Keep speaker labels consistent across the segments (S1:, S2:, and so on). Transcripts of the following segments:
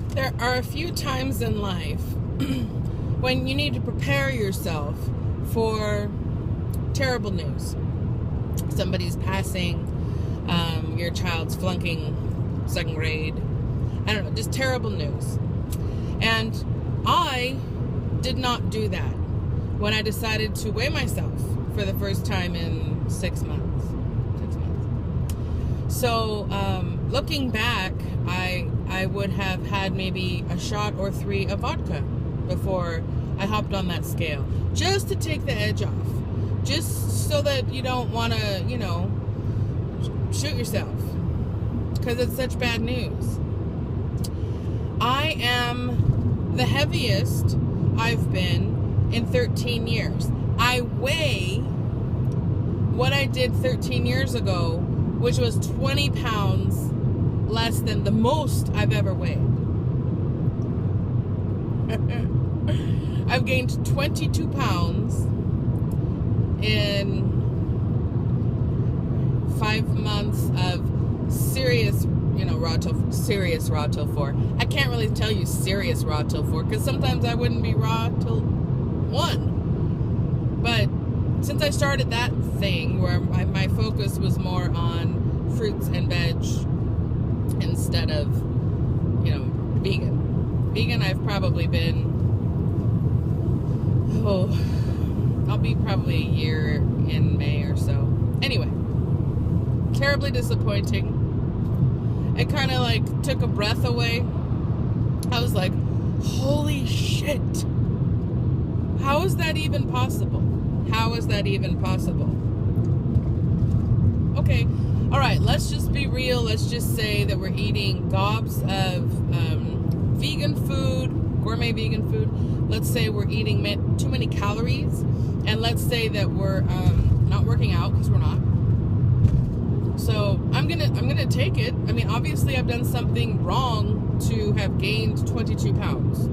S1: There are a few times in life when you need to prepare yourself for terrible news. Somebody's passing, your child's flunking second grade. I don't know, just terrible news. And I did not do that when I decided to weigh myself for the first time in 6 months. So, looking back, I would have had maybe a shot or 3 of vodka before I hopped on that scale, just to take the edge off, just so that you don't want to, shoot yourself, because it's such bad news. I am the heaviest I've been in 13 years. I weigh what I did 13 years ago, which was 20 pounds less than the most I've ever weighed. I've gained 22 pounds in 5 months of serious, serious raw till 4. I can't really tell you serious raw till 4, because sometimes I wouldn't be raw till 1. But since I started that thing where my focus was more on fruits and veg instead of, vegan, I've probably been, I'll be probably a year in May or so. Anyway, terribly disappointing. It kind of like took a breath away. I was like, holy shit. How is that even possible? How is that even possible? Okay, all right, let's just be real. Let's just say that we're eating gobs of vegan food, gourmet vegan food. Let's say we're eating too many calories, and let's say that we're not working out, because we're not. So I'm gonna take it. I mean, obviously I've done something wrong to have gained 22 pounds.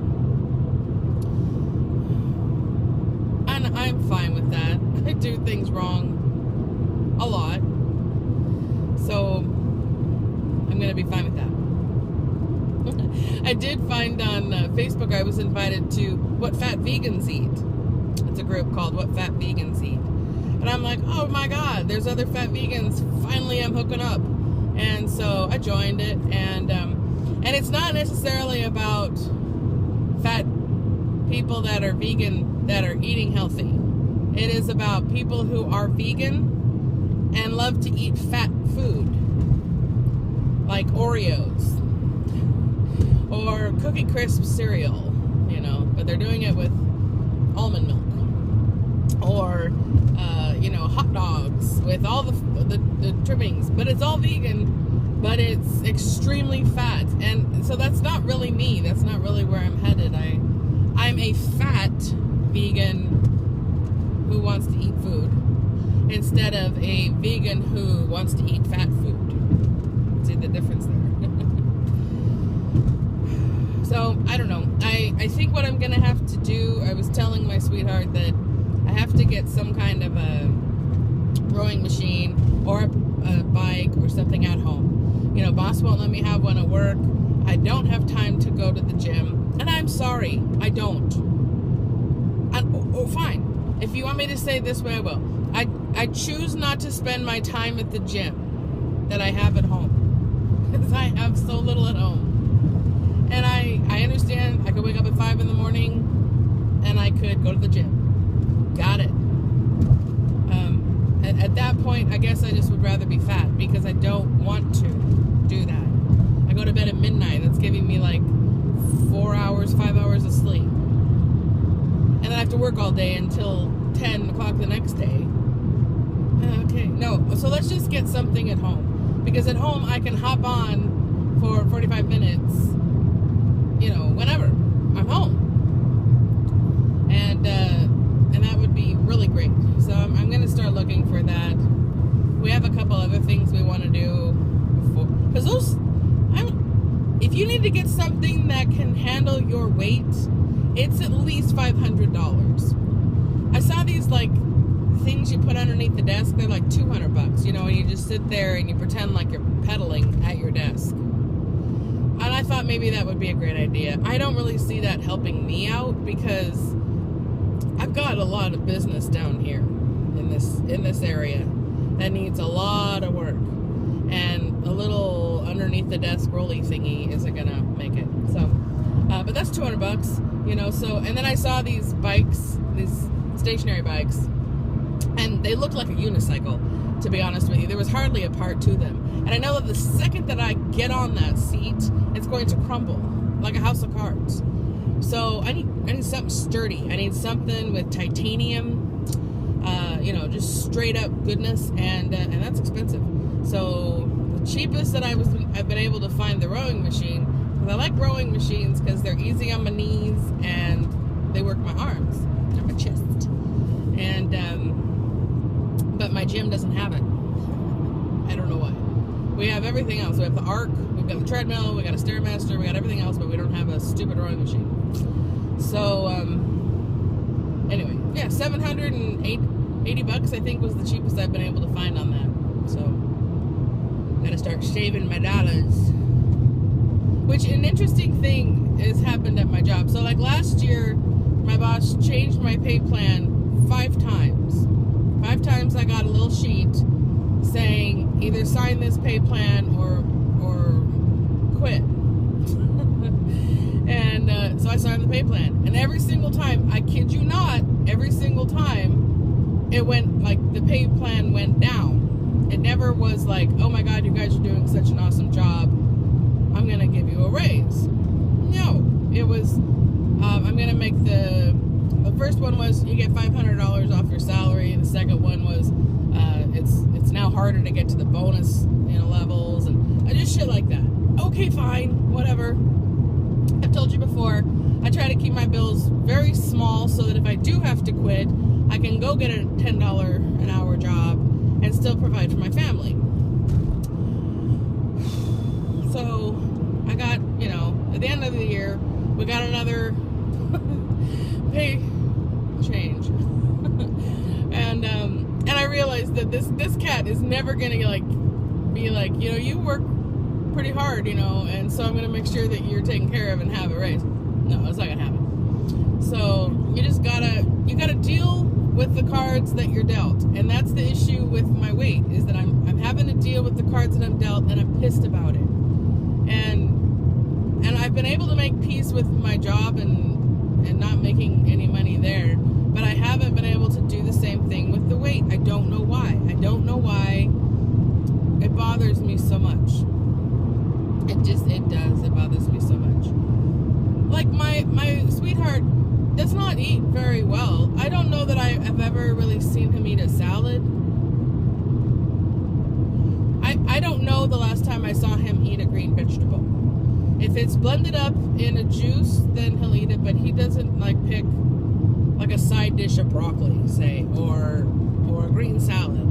S1: And I'm fine with that. I do things wrong a lot. So I'm gonna be fine with that. I did find on Facebook I was invited to What Fat Vegans Eat. It's a group called What Fat Vegans Eat. And I'm like, oh my God, there's other fat vegans. Finally, I'm hooking up. And so I joined it. And it's not necessarily about fat people that are vegan that are eating healthy. It is about people who are vegan and love to eat fat food, like Oreos or Cookie Crisp cereal, but they're doing it with almond milk. Or hot dogs with all the trimmings, but it's all vegan, but it's extremely fat. And so that's not really me. That's not really where I'm headed. I'm a fat vegan who wants to eat food instead of a vegan who wants to eat fat food. See the difference there? So I don't know. I think what I'm gonna have to do, I was telling my sweetheart that I have to get some kind of a rowing machine or a bike or something at home. Boss won't let me have one at work. I don't have time to go to the gym. And I'm sorry, I don't. Fine. If you want me to say it this way, I will. I choose not to spend my time at the gym that I have at home. Because I have so little at home. And I understand I could wake up at 5 in the morning and I could go to the gym. Got it. At that point, I guess I just would rather be fat, because I don't want to do that. I go to bed at midnight. That's giving me like 4 hours, 5 hours of sleep. And then I have to work all day until 10 o'clock the next day. Okay, no. So let's just get something at home. Because at home, I can hop on for 45 minutes, whenever I'm home. And that would be really great. So I'm going to start looking for that. We have a couple other things we want to do before. Because if you need to get something that can handle your weight, it's at least $500. I saw these things you put underneath the desk. They're like $200, and you just sit there and you pretend like you're pedaling at your desk. And I thought, thought maybe that would be a great idea. I don't really see that helping me out because I've got a lot of business down here in this area that needs a lot of work, and a little underneath the desk rolly thingy isn't gonna make it. So, but that's $200, you know. So, and then I saw these bikes, these stationary bikes, and they looked like a unicycle. To be honest with you, there was hardly a part to them, and I know that the second that I get on that seat, it's going to crumble like a house of cards. So I need something sturdy. I need something with titanium, you know, just straight up goodness, and that's expensive. So the cheapest that I've been able to find the rowing machine, because I like rowing machines because they're easy on my knees and they work my arms and my chest, and but my gym doesn't have it. I don't know why. We have everything else. We have the Arc, we've got the treadmill, we got a Stairmaster, we got everything else, but we don't have a stupid rowing machine. So, anyway, yeah, $780 I think was the cheapest I've been able to find on that. So, gotta start saving my dollars. Which, an interesting thing has happened at my job. So, like last year, my boss changed my pay plan 5 times. 5 times I got a little sheet saying either sign this pay plan or quit. And so I signed the pay plan, and every single time, I kid you not, every single time it went, like, the pay plan went down. It never was like, oh my god, you guys are doing such an awesome job, I'm gonna give you a raise. No, it was I'm gonna make the first one was you get $500 off your salary, and the second one was it's now harder to get to the bonus, you know, levels, and just shit like that. Okay, fine, whatever. I've told you before, I try to keep my bills very small so that if I do have to quit, I can go get a $10 an hour job and still provide for my family. So I got, you know, at the end of the year, we got another pay change. And I realized that this cat is never gonna be like, you know, you work pretty hard, you know, and so I'm gonna make sure that you're taken care of and have a raise. No, it's not gonna happen. So you just gotta deal with the cards that you're dealt, and that's the issue with my weight, is that I'm having to deal with the cards that I'm dealt, and I'm pissed about it. And I've been able to make peace with my job and not making any money there, but I haven't been able to do the same thing with the weight. I don't know why. I don't know why it bothers me so much. It does. It bothers me so much. Like, my sweetheart does not eat very well. I don't know that I have ever really seen him eat a salad. I don't know the last time I saw him eat a green vegetable. If it's blended up in a juice, then he'll eat it, but he doesn't, like, pick, like, a side dish of broccoli, say, or a green salad.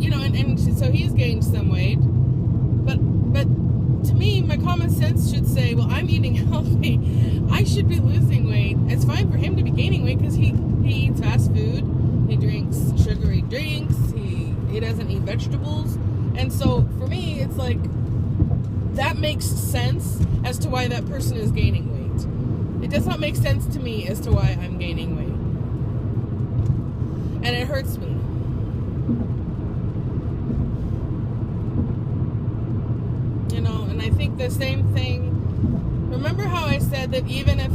S1: You know, and so he's gained some weight, but to me, my common sense should say, well, I'm eating healthy, I should be losing weight. It's fine for him to be gaining weight because he eats fast food, he drinks sugary drinks, he doesn't eat vegetables, and so for me, it's like, that makes sense as to why that person is gaining weight. It does not make sense to me as to why I'm gaining weight, and it hurts me. You know, and I think the same thing. Remember how I said that even if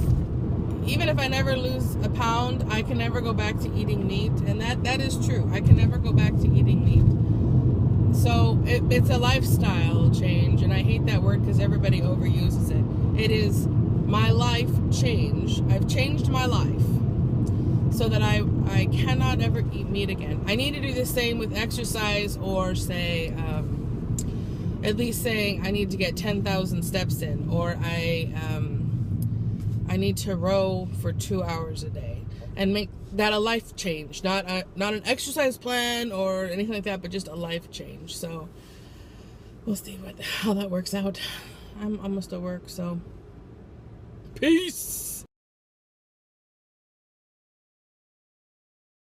S1: I never lose a pound, I can never go back to eating meat, and that is true. I can never go back to eating meat. So it's a lifestyle change, and I hate that word because everybody overuses it. It is my life change. I've changed my life so that I cannot ever eat meat again. I need to do the same with exercise, or say, at least saying I need to get 10,000 steps in, or I need to row for 2 hours a day, and make that a life change, not an exercise plan or anything like that, but just a life change. So we'll see how that works out. I'm almost at work, so peace.